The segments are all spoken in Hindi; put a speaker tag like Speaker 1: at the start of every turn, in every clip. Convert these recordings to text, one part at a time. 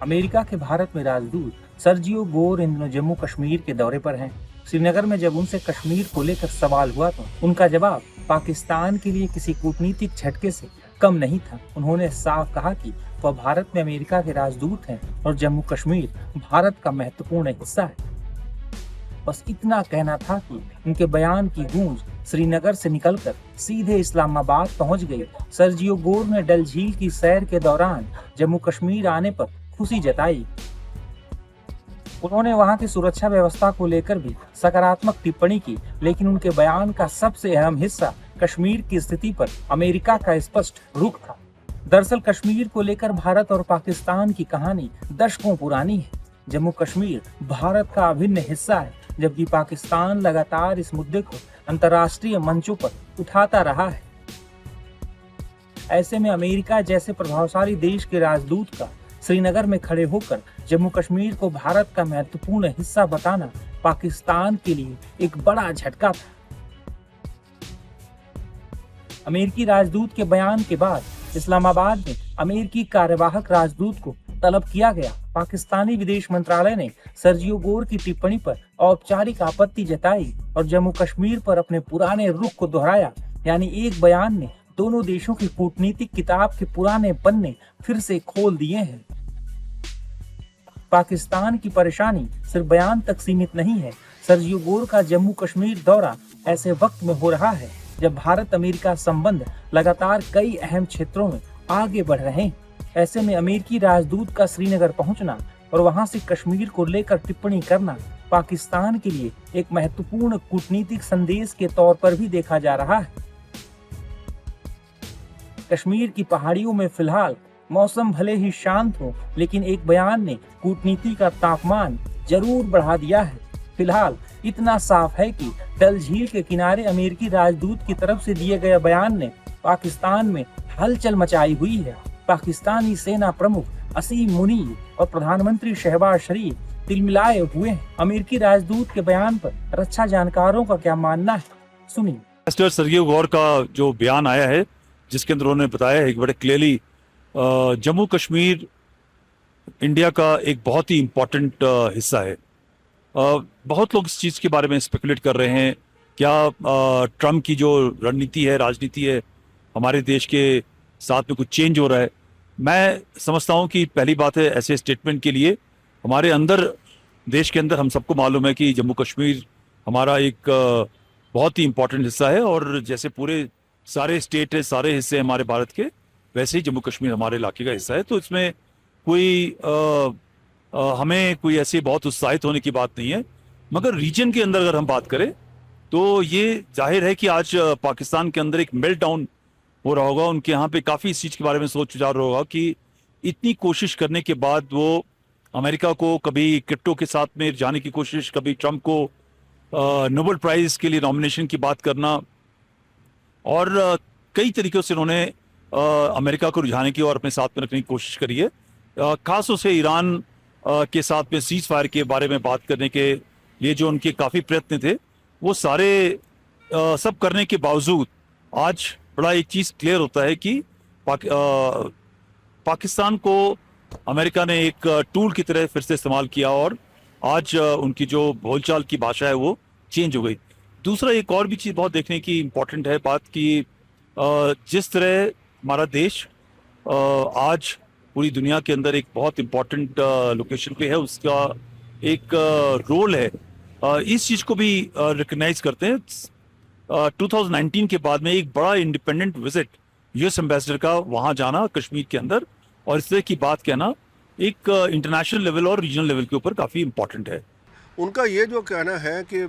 Speaker 1: अमेरिका के भारत में राजदूत सर्जियो गोर इन दिनों जम्मू कश्मीर के दौरे पर हैं। श्रीनगर में जब उनसे कश्मीर को लेकर सवाल हुआ तो उनका जवाब पाकिस्तान के लिए किसी कूटनीतिक झटके से कम नहीं था। उन्होंने साफ कहा कि वह भारत में अमेरिका के राजदूत हैं और जम्मू कश्मीर भारत का महत्वपूर्ण हिस्सा है। बस इतना कहना था कि उनके बयान की गूंज श्रीनगर से निकलकर सीधे इस्लामाबाद पहुंच गई। सर्जियो गोर ने डल झील की सैर के दौरान जम्मू कश्मीर आने पर खुशी जताई। उन्होंने वहां की सुरक्षा व्यवस्था को लेकर भी सकारात्मक टिप्पणी की, लेकिन उनके बयान का सबसे अहम हिस्सा कश्मीर की स्थिति पर अमेरिका का स्पष्ट रुख था। दरअसल कश्मीर को लेकर भारत और पाकिस्तान की कहानी दशकों पुरानी है। जम्मू कश्मीर भारत का अभिन्न हिस्सा है, जबकि पाकिस्तान लगातार इस मुद्दे को अंतर्राष्ट्रीय मंचों पर उठाता रहा है। ऐसे में अमेरिका जैसे प्रभावशाली देश के राजदूत का श्रीनगर में खड़े होकर जम्मू कश्मीर को भारत का महत्वपूर्ण हिस्सा बताना पाकिस्तान के लिए एक बड़ा झटका था। अमेरिकी राजदूत के बयान के बाद इस्लामाबाद में अमेरिकी कार्यवाहक राजदूत को तलब किया गया। पाकिस्तानी विदेश मंत्रालय ने सर्जियो गोर की टिप्पणी पर औपचारिक आपत्ति जताई और जम्मू कश्मीर पर अपने पुराने रुख को दोहराया। यानी एक बयान ने दोनों देशों की कूटनीतिक किताब के पुराने पन्ने फिर से खोल दिए हैं। पाकिस्तान की परेशानी सिर्फ बयान तक सीमित नहीं है। सर्जियो गोर का जम्मू कश्मीर दौरा ऐसे वक्त में हो रहा है जब भारत अमेरिका संबंध लगातार कई अहम क्षेत्रों में आगे बढ़ रहे हैं। ऐसे में अमेरिकी राजदूत का श्रीनगर पहुंचना और वहां से कश्मीर को लेकर टिप्पणी करना पाकिस्तान के लिए एक महत्वपूर्ण कूटनीतिक संदेश के तौर पर भी देखा जा रहा है। कश्मीर की पहाड़ियों में फिलहाल मौसम भले ही शांत हो, लेकिन एक बयान ने कूटनीति का तापमान जरूर बढ़ा दिया है। फिलहाल इतना साफ है कि डल झील के किनारे अमेरिकी राजदूत की तरफ से दिए गए बयान ने पाकिस्तान में हलचल मचाई हुई है। पाकिस्तानी सेना प्रमुख असीम मुनीर और प्रधानमंत्री शहबाज शरीफ तिलमिलाए हुए हैं। अमेरिकी राजदूत के बयान पर रक्षा जानकारों का क्या मानना है, सुनिए।
Speaker 2: मिस्टर सर्जियो गोर का जो बयान आया है, जिसके अंदर उन्होंने बताया है कि बड़े क्लियरली जम्मू कश्मीर इंडिया का एक बहुत ही इम्पोर्टेंट हिस्सा है। बहुत लोग इस चीज़ के बारे में स्पेकुलेट कर रहे हैं, क्या ट्रम्प की जो रणनीति है, राजनीति है, हमारे देश के साथ में कुछ चेंज हो रहा है। मैं समझता हूँ कि पहली बात है, ऐसे स्टेटमेंट के लिए हमारे अंदर, देश के अंदर हम सबको मालूम है कि जम्मू कश्मीर हमारा एक बहुत ही इम्पोर्टेंट हिस्सा है, और जैसे पूरे सारे स्टेट है, सारे हिस्से हमारे भारत के, वैसे ही जम्मू कश्मीर हमारे इलाके का हिस्सा है। तो इसमें कोई हमें कोई ऐसी बहुत उत्साहित होने की बात नहीं है। मगर रीजन के अंदर अगर हम बात करें तो ये जाहिर है कि आज पाकिस्तान के अंदर एक मेल्ट डाउन हो रहा होगा। उनके यहाँ पे काफ़ी इस चीज़ के बारे में सोच विचार रहा होगा कि इतनी कोशिश करने के बाद वो अमेरिका को, कभी क्रिप्टो के साथ में जाने की कोशिश, कभी ट्रम्प को नोबेल प्राइज़ के लिए नॉमिनेशन की बात करना, और कई तरीक़ों से उन्होंने अमेरिका को रुझाने की और अपने साथ में रखने की कोशिश करी है। खासतौर से ईरान के साथ में सीज फायर के बारे में बात करने के लिए जो उनके काफ़ी प्रयत्न थे, वो सारे सब करने के बावजूद आज बड़ा एक चीज़ क्लियर होता है कि पाकिस्तान को अमेरिका ने एक टूल की तरह फिर से इस्तेमाल किया, और आज उनकी जो बोलचाल की भाषा है वो चेंज हो गई। दूसरा, एक और भी चीज़ बहुत देखने की इम्पोर्टेंट है बात कि जिस तरह हमारा देश आज पूरी दुनिया के अंदर एक बहुत इम्पोर्टेंट लोकेशन पे है, उसका एक रोल है, इस चीज़ को भी रिकग्नाइज करते हैं। 2019 के बाद में एक बड़ा इंडिपेंडेंट विजिट यूएस एम्बेसडर का वहाँ जाना कश्मीर के अंदर, और इस तरह की बात कहना एक इंटरनेशनल लेवल और रीजनल लेवल के ऊपर काफ़ी इम्पोर्टेंट है।
Speaker 3: उनका ये जो कहना है कि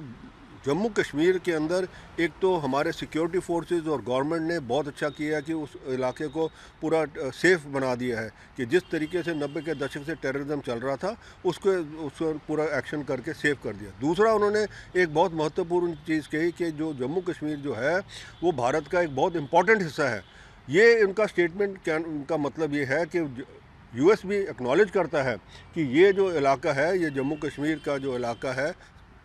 Speaker 3: जम्मू कश्मीर के अंदर एक तो हमारे सिक्योरिटी फोर्सेस और गवर्नमेंट ने बहुत अच्छा किया है कि उस इलाके को पूरा सेफ बना दिया है, कि जिस तरीके से 90 के दशक से टेररिज्म चल रहा था उसको पूरा एक्शन करके सेफ कर दिया। दूसरा, उन्होंने एक बहुत महत्वपूर्ण चीज़ कही कि जो जम्मू कश्मीर जो है वो भारत का एक बहुत इम्पॉर्टेंट हिस्सा है। ये उनका स्टेटमेंट उनका मतलब ये है कि यूएस भी एक्नॉलेज करता है कि ये जो इलाका है, ये जम्मू कश्मीर का जो इलाका है,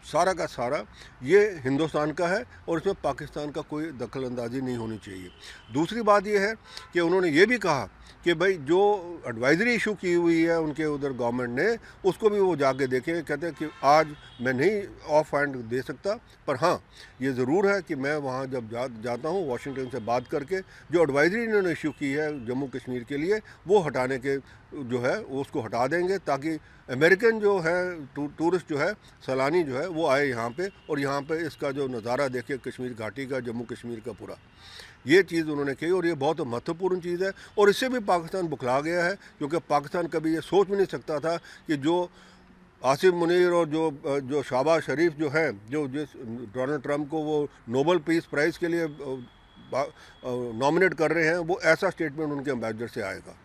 Speaker 3: सारा का सारा ये हिंदुस्तान का है और इसमें पाकिस्तान का कोई दखल अंदाजी नहीं होनी चाहिए। दूसरी बात ये है कि उन्होंने ये भी कहा कि भाई जो एडवाइजरी इशू की हुई है उनके उधर गवर्नमेंट ने, उसको भी वो जाके देखें। कहते हैं कि आज मैं नहीं ऑफ हैंड दे सकता, पर हाँ ये ज़रूर है कि मैं वहाँ जब जाता हूँ वाशिंगटन से बात करके जो एडवाइजरी इन्होंने इशू की है जम्मू कश्मीर के लिए वो हटाने के जो है वो उसको हटा देंगे, ताकि अमेरिकन जो है टूरिस्ट जो है सैलानी जो है वो आए यहाँ पे और यहाँ पे इसका जो नज़ारा देखे कश्मीर घाटी का, जम्मू कश्मीर का पूरा। ये चीज़ उन्होंने कही और ये बहुत महत्वपूर्ण चीज़ है और इससे भी पाकिस्तान बुखला गया है, क्योंकि पाकिस्तान कभी ये सोच भी नहीं सकता था कि जो आसिफ मुनीर और जो शहबाज शरीफ जो हैं, जो जिस डोनाल्ड ट्रंप को वो नोबेल पीस प्राइज़ के लिए नॉमिनेट कर रहे हैं, वो ऐसा स्टेटमेंट उनके एम्बेसडर से आएगा।